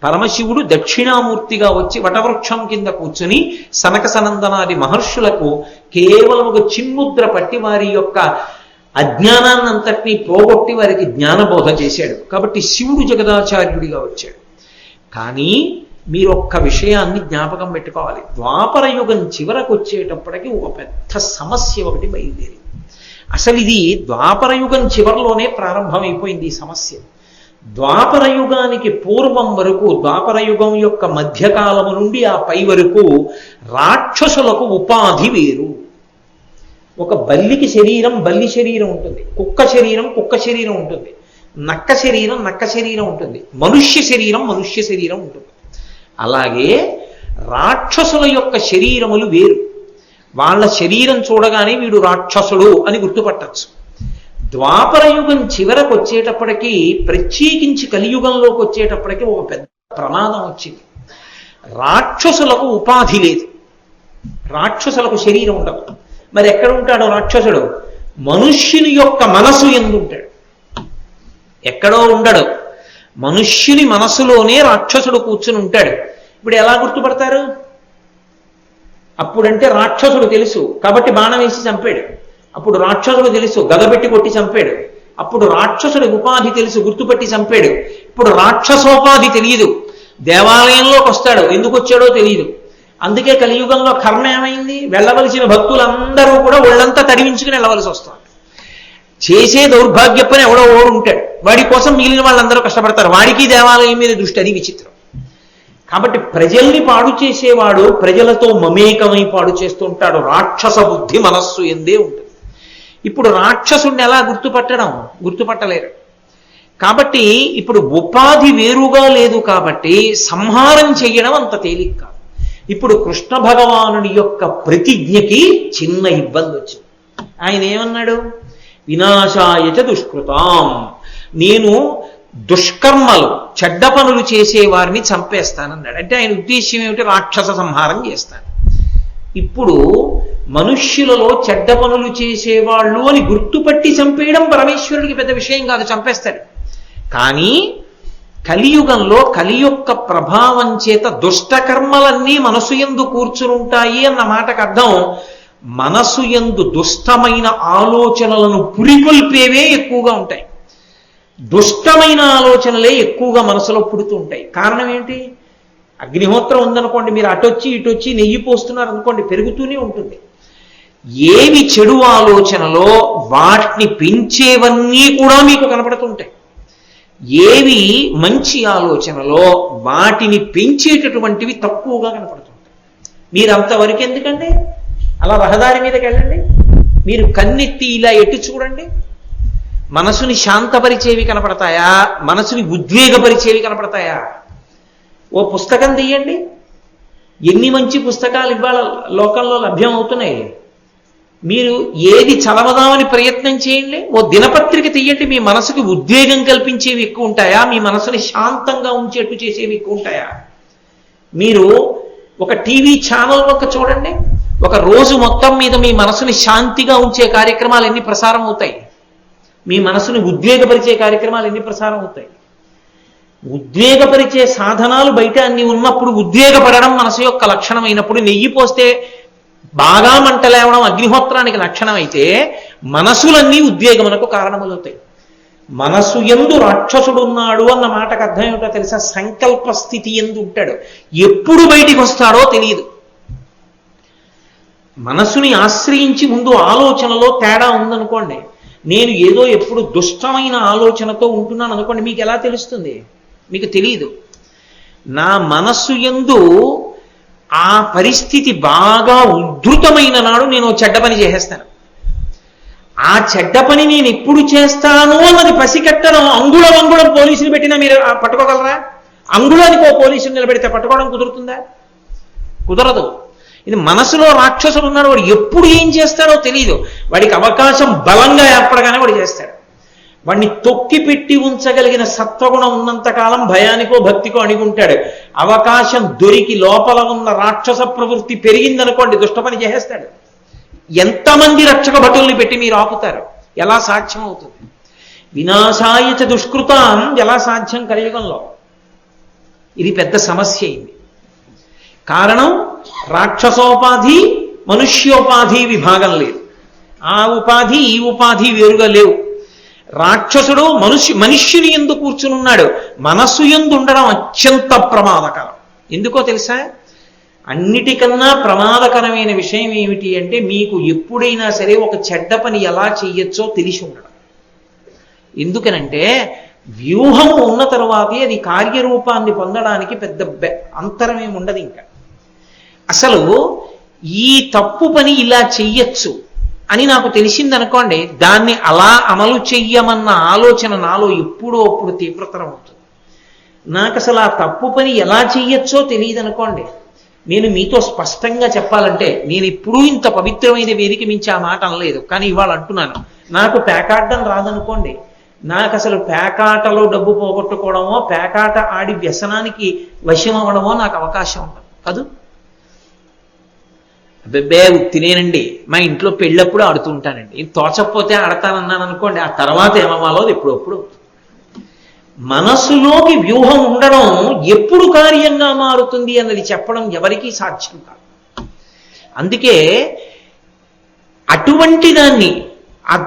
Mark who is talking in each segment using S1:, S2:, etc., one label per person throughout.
S1: పరమశివుడు దక్షిణామూర్తిగా వచ్చి వటవృక్షం కింద కూర్చుని సనక సనందనాది మహర్షులకు కేవలం ఒక చిన్ముద్ర పట్టి వారి యొక్క అజ్ఞానాన్నంతటినీ పోగొట్టి వారికి జ్ఞానబోధ చేశాడు. కాబట్టి శివుడు జగదాచార్యుడిగా వచ్చాడు. కానీ మీరు ఒక్క విషయాన్ని జ్ఞాపకం పెట్టుకోవాలి. ద్వాపర యుగం చివరకు వచ్చేటప్పటికి ఒక పెద్ద సమస్య ఒకటి బయలుదేరింది. అసలు ఇది ద్వాపర యుగం చివరిలోనే ప్రారంభమైపోయింది ఈ సమస్య. ద్వాపర యుగానికి పూర్వం వరకు, ద్వాపర యుగం యొక్క మధ్యకాలము నుండి ఆ పై వరకు రాక్షసులకు ఉపాధి వేరు. ఒక బల్లికి శరీరం బల్లి శరీరం ఉంటుంది, కుక్క శరీరం కుక్క శరీరం ఉంటుంది, నక్క శరీరం నక్క శరీరం ఉంటుంది, మనుష్య శరీరం మనుష్య శరీరం ఉంటుంది. అలాగే రాక్షసుల యొక్క శరీరములు వేరు. వాళ్ళ శరీరం చూడగానే వీడు రాక్షసుడు అని గుర్తుపట్టచ్చు. ద్వాపర యుగం చివరకు వచ్చేటప్పటికీ, ప్రత్యేకించి కలియుగంలోకి వచ్చేటప్పటికీ ఒక పెద్ద ప్రమాదం వచ్చింది. రాక్షసులకు ఉపాధి లేదు, రాక్షసులకు శరీరం ఉండదు. మరి ఎక్కడ ఉంటాడో రాక్షసుడు? మనుష్యుని యొక్క మనసు ఎందు ఉంటాడు, ఎక్కడో ఉండడు. మనుష్యుని మనసులోనే రాక్షసుడు కూర్చుని ఉంటాడు. ఇప్పుడు ఎలా గుర్తుపడతారు? అప్పుడంటే రాక్షసుడు తెలుసు కాబట్టి బాణం వేసి చంపాడు. అప్పుడు రాక్షసుడు తెలుసు గదబెట్టి కొట్టి చంపాడు. అప్పుడు రాక్షసుడి ఉపాధి తెలుసు గుర్తుపట్టి చంపాడు. ఇప్పుడు రాక్షసోపాధి తెలియదు, దేవాలయంలోకి వస్తాడు, ఎందుకు వచ్చాడో తెలియదు. అందుకే కలియుగంలో కర్మ ఏమైంది? వెళ్ళవలసిన భక్తులందరూ కూడా ఒళ్ళంతా తడివించుకుని వెళ్ళవలసి వస్తుంది. చేసే దౌర్భాగ్య పని ఎవడో ఓడు ఉంటాడు, వాడి కోసం మిగిలిన వాళ్ళందరూ కష్టపడతారు. వాడికి దేవాలయం మీద దృష్టి, అది విచిత్రం. కాబట్టి ప్రజల్ని పాడు చేసేవాడు ప్రజలతో మమేకమై పాడు చేస్తూ ఉంటాడు. రాక్షస బుద్ధి మనస్సు ఎందే ఉంటుంది. ఇప్పుడు రాక్షసుడిని ఎలా గుర్తుపట్టలేరు. కాబట్టి ఇప్పుడు ఉపాధి వేరుగా లేదు కాబట్టి సంహారం చేయడం అంత తేలిక కాదు. ఇప్పుడు కృష్ణ భగవానుడి యొక్క ప్రతిజ్ఞకి చిన్న ఇబ్బంది వచ్చింది. ఆయన ఏమన్నాడు? వినాశాయచ దుష్కృతాం, నేను దుష్కర్మలు చెడ్డ పనులు చేసేవారిని చంపేస్తానన్నాడు. అంటే ఆయన ఉద్దేశ్యం ఏమిటి? రాక్షస సంహారం చేస్తాను. ఇప్పుడు మనుష్యులలో చెడ్డ పనులు చేసేవాళ్ళు అని గుర్తుపట్టి చంపేయడం పరమేశ్వరుడికి పెద్ద విషయం కాదు, చంపేస్తాడు. కానీ కలియుగంలో కలి యొక్క ప్రభావం చేత దుష్టకర్మలన్నీ మనసు యందు కూర్చునుంటాయి అన్న మాటకు అర్థం, మనసు యందు దుష్టమైన ఆలోచనలను పురికొల్పేవే ఎక్కువగా ఉంటాయి. దుష్టమైన ఆలోచనలే ఎక్కువగా మనసులో పుడుతూ ఉంటాయి. కారణం ఏంటి? అగ్నిహోత్రం ఉందనుకోండి, మీరు అటొచ్చి ఇటొచ్చి నెయ్యి పోస్తున్నారు అనుకోండి, పెరుగుతూనే ఉంటుంది. ఏవి చెడు ఆలోచనలో వాటిని పెంచేవన్నీ కూడా మీకు కనపడుతుంటాయి. ఏవి మంచి ఆలోచనలో వాటిని పెంచేటటువంటివి తక్కువగా కనపడుతుంటాయి. మీరు అంతవరకు ఎందుకండి? అలా రహదారి మీదకి వెళ్ళండి, మీరు కన్నెత్తి ఇలా ఎట్టు చూడండి, మనసుని శాంతపరిచేవి కనపడతాయా? మనసుని ఉద్వేగపరిచేవి కనపడతాయా? ఓ పుస్తకం తీయండి, ఎన్ని మంచి పుస్తకాలు ఇవాళ లోకంలో లభ్యం అవుతున్నాయి. మీరు ఏది చదవదామని ప్రయత్నం చేయండి. ఓ దినపత్రిక తీయండి, మీ మనసుకి ఉద్వేగం కల్పించేవి ఎక్కువ ఉంటాయా? మీ మనసుని శాంతంగా ఉంచేట్టు చేసేవి ఎక్కువ ఉంటాయా? మీరు ఒక టీవీ ఛానల్ ఒక చూడండి, ఒక రోజు మొత్తం మీద మీ మనసుని శాంతిగా ఉంచే కార్యక్రమాలు ఎన్ని ప్రసారం అవుతాయి? మీ మనసుని ఉద్వేగపరిచే కార్యక్రమాలు ఎన్ని ప్రసారం అవుతాయి? ఉద్వేగపరిచే సాధనాలు బయట అన్ని ఉన్నప్పుడు, ఉద్వేగపడడం మనసు యొక్క లక్షణం అయినప్పుడు, నెయ్యి పోస్తే బాగా మంటలేవడం అగ్నిహోత్రానికి లక్షణం అయితే, మనసులన్నీ ఉద్వేగమునకు కారణములవుతాయి. మనసు యందు రాక్షసుడు ఉన్నాడు అన్న మాటకు అర్థం ఏమిటో తెలుసా? సంకల్ప స్థితి యందు ఉంటాడు, ఎప్పుడు బయటికి వస్తాడో తెలియదు. మనసుని ఆశ్రయించి ముందు ఆలోచనలో తేడా ఉందనుకోండి, నేను ఏదో ఎప్పుడు దుష్టమైన ఆలోచనతో ఉంటున్నాను అనుకోండి, మీకు ఎలా తెలుస్తుంది? మీకు తెలియదు. నా మనస్సు యందు ఆ పరిస్థితి బాగా ఉద్ధృతమైన నాడు నేను చెడ్డ పని చేసేస్తాను. ఆ చెడ్డ పని నేను ఎప్పుడు చేస్తాను అన్నది పసికట్టడం. అంగుళం పోలీసులు పెట్టినా మీరు పట్టుకోగలరా? అంగుళానికి ఓ పోలీసులు నిలబెడితే పట్టుకోవడం కుదురుతుందా? కుదరదు. ఇది మనసులో రాక్షసుడు ఉన్నాడు, వాడు ఎప్పుడు ఏం చేస్తాడో తెలియదు. వాడికి అవకాశం బలంగా ఏర్పడగానే వాడు చేస్తాడు. వాడిని తొక్కి పెట్టి ఉంచగలిగిన సత్వగుణం ఉన్నంతకాలం భయానికో భక్తికో అణిగుంటాడు. అవకాశం దొరికి లోపల ఉన్న రాక్షస ప్రవృత్తి పెరిగిందనుకోండి, దుష్ట పని చేసేస్తాడు. ఎంతమంది రక్షక భటుల్ని పెట్టి మీరు ఆపుతారు? ఎలా సాధ్యం అవుతుంది? వినాశాయచ దుష్కృతాం ఎలా సాధ్యం కలియుగంలో? ఇది పెద్ద సమస్య అయింది. కారణం రాక్షసోపాధి మనుష్యోపాధి విభాగం లేదు. ఆ ఉపాధి ఈ ఉపాధి వేరుగా లేవు. రాక్షసుడు మనుష్యుని యందు కూర్చునున్నాడు. మనస్సు యందు ఉండడం అత్యంత ప్రమాదకరం. ఎందుకో తెలుసా? అన్నిటికన్నా ప్రమాదకరమైన విషయం ఏమిటి అంటే మీకు ఎప్పుడైనా సరే ఒక చెడ్డ పని ఎలా చెయ్యొచ్చో తెలిసి ఉండడం. ఎందుకనంటే వ్యూహము ఉన్న తర్వాతే అది కార్యరూపాన్ని పొందడానికి పెద్ద అంతరమేమి ఉండదు. ఇంకా అసలు ఈ తప్పు పని ఇలా చెయ్యొచ్చు అని నాకు తెలిసిందనుకోండి, దాన్ని అలా అమలు చెయ్యమన్న ఆలోచన నాలో ఎప్పుడో అప్పుడు తీవ్రతరం అవుతుంది. నాకు అసలు ఆ తప్పు పని ఎలా చెయ్యొచ్చో తెలియదు అనుకోండి, నేను మీతో స్పష్టంగా చెప్పాలంటే నేను ఎప్పుడూ ఇంత పవిత్రమైన వేదిక మించి ఆ మాట అనలేదు, కానీ ఇవాళ అంటున్నాను. నాకు పేకాడడం రాదనుకోండి, నాకు అసలు పేకాటలో డబ్బు పోగొట్టుకోవడమో పేకాట ఆడి వ్యసనానికి వశం అవ్వడమో నాకు అవకాశం ఉండదు కాదు. అబ్బెబ్బే తినేనండి, మా ఇంట్లో పెళ్ళప్పుడు ఆడుతూ ఉంటానండి, తోచకపోతే ఆడతానన్నాను అనుకోండి, ఆ తర్వాత ఏమవ్వాలో ఎప్పుడప్పుడు. మనస్సులోకి వ్యూహం ఉండడం ఎప్పుడు కార్యంగా మారుతుంది అన్నది చెప్పడం ఎవరికీ సాధ్యం కాదు. అందుకే అటువంటి దాన్ని ఆ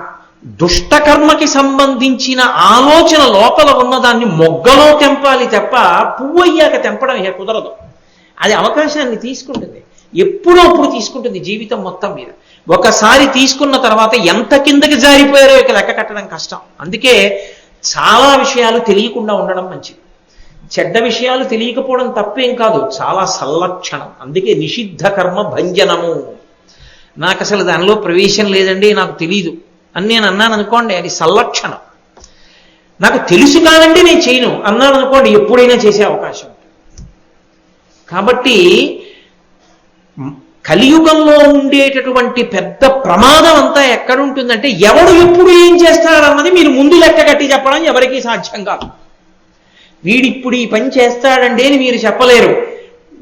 S1: దుష్టకర్మకి సంబంధించిన ఆలోచన లోపల ఉన్నదాన్ని మొగ్గలో తెంపాలి తప్ప పువ్వు అయ్యాక తెంపడం కుదరదు. అది అవకాశాన్ని తీసుకుంటుంది, ఎప్పుడో అప్పుడు తీసుకుంటుంది జీవితం మొత్తం మీద. ఒకసారి తీసుకున్న తర్వాత ఎంత కిందకి జారిపోయారో ఇక లెక్క కట్టడం కష్టం. అందుకే చాలా విషయాలు తెలియకుండా ఉండడం మంచిది. చెడ్డ విషయాలు తెలియకపోవడం తప్పేం కాదు, చాలా సల్లక్షణం. అందుకే నిషిద్ధ కర్మ భంజనము. నాకు అసలు దానిలో ప్రవేశం లేదండి, నాకు తెలీదు అని నేను అన్నాను అనుకోండి, అది సల్లక్షణం. నాకు తెలుసు కాదండి నేను చేయను అన్నాను అనుకోండి, ఎప్పుడైనా చేసే అవకాశం ఉంటుంది. కాబట్టి కలియుగంలో ఉండేటటువంటి పెద్ద ప్రమాదం అంతా ఎక్కడుంటుందంటే ఎవడు ఎప్పుడు ఏం చేస్తాడన్నది మీరు ముందు లెక్క కట్టి చెప్పడం ఎవరికీ సాధ్యం కాదు. వీడిప్పుడు ఈ పని చేస్తాడండి అని మీరు చెప్పలేరు.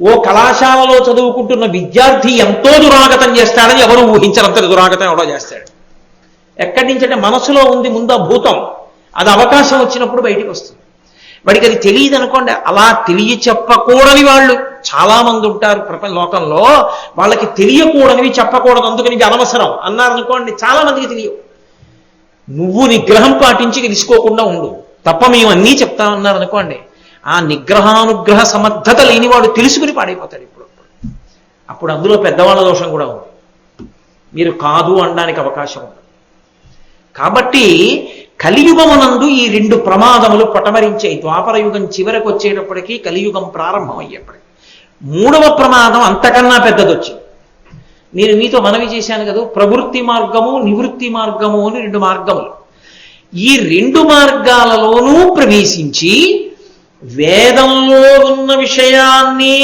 S1: ఓ కళాశాలలో చదువుకుంటున్న విద్యార్థి ఎంతో దురాగతం చేస్తాడని ఎవరు ఊహించరంత దురాగతం ఎవడో చేస్తాడు. ఎక్కడి నుంచంటే మనసులో ఉంది ముందు ఆ భూతం, అది అవకాశం వచ్చినప్పుడు బయటికి వస్తుంది. వాడికి అది తెలియదు అనుకోండి. అలా తెలియ చెప్పకూడని వాళ్ళు చాలా మంది ఉంటారు ప్రపంచ లోకంలో, వాళ్ళకి తెలియకూడనివి చెప్పకూడదు అందుకని ఇది అనవసరం అన్నారనుకోండి, చాలా మందికి తెలియవు. నువ్వు నిగ్రహం పాటించి తెలుసుకోకుండా ఉండు తప్ప మేము అన్నీ చెప్తామన్నారు అనుకోండి, ఆ నిగ్రహానుగ్రహ సమర్థత లేనివాడు తెలుసుకుని పాడైపోతాడు. అప్పుడు అందులో పెద్దవాళ్ళ దోషం కూడా ఉంది, మీరు కాదు అనడానికి అవకాశం ఉంది. కాబట్టి కలియుగమునందు ఈ రెండు ప్రమాదములు పటమరించాయి. ద్వాపర యుగం చివరకు వచ్చేటప్పటికీ కలియుగం ప్రారంభమయ్యేప్పటికీ మూడవ ప్రమాదం అంతకన్నా పెద్దదొచ్చింది. నేను మీతో మనవి చేశాను కదా, ప్రవృత్తి మార్గము నివృత్తి మార్గము అని రెండు మార్గములు. ఈ రెండు మార్గాలలోనూ ప్రవేశించి వేదంలో ఉన్న విషయాన్నే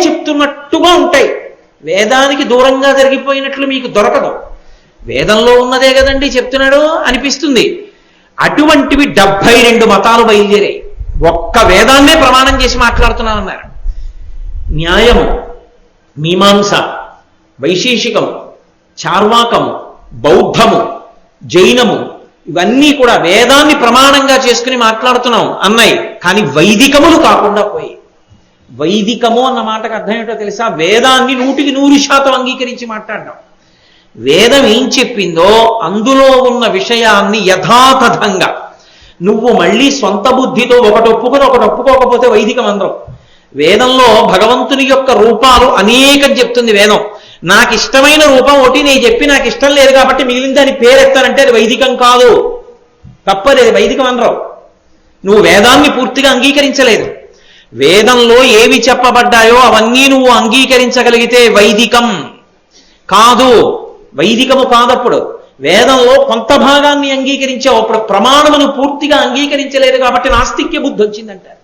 S1: చెప్తున్నట్టుగా ఉంటాయి. వేదానికి దూరంగా జరిగిపోయినట్లు మీకు దొరకదు. వేదంలో ఉన్నదే కదండి చెప్తున్నాడు అనిపిస్తుంది. అటువంటివి 72 మతాలు బయలుదేరాయి. ఒక్క వేదాన్నే ప్రమాణం చేసి మాట్లాడుతున్నానన్నారు. న్యాయము, మీమాంస, వైశేషికము, చార్వాకము, బౌద్ధము, జైనము ఇవన్నీ కూడా వేదాన్ని ప్రమాణంగా చేసుకుని మాట్లాడుతున్నాం అన్నాయి. కానీ వైదికములు కాకుండా పోయి. వైదికము అన్న మాటకు అర్థం ఏంటో తెలుసా? వేదాన్ని 100% అంగీకరించి మాట్లాడడం. వేదం ఏం చెప్పిందో అందులో ఉన్న విషయాన్ని యథాతథంగా నువ్వు మళ్ళీ సొంత బుద్ధితో ఒకటి ఒప్పుకొని ఒకటి ఒప్పుకోకపోతే వైదికం అందరం. వేదంలో భగవంతుని యొక్క రూపాలు అనేకం చెప్తుంది వేదం. నాకు ఇష్టమైన రూపం ఒకటి నేను చెప్పి నాకు ఇష్టం లేదు కాబట్టి మిగిలిన దాని పేరెత్తానంటే అది వైదికం కాదు, తప్పది, అది వైదికం అనరు. నువ్వు వేదాన్ని పూర్తిగా అంగీకరించలేదు. వేదంలో ఏవి చెప్పబడ్డాయో అవన్నీ నువ్వు అంగీకరించగలిగితే వైదికం కాదు, వైదికము కాదప్పుడు. వేదంలో కొంత భాగాన్ని అంగీకరించావు, అప్పుడు ప్రమాణమును పూర్తిగా అంగీకరించలేదు కాబట్టి నాస్తిక్య బుద్ధి వచ్చిందంటారు.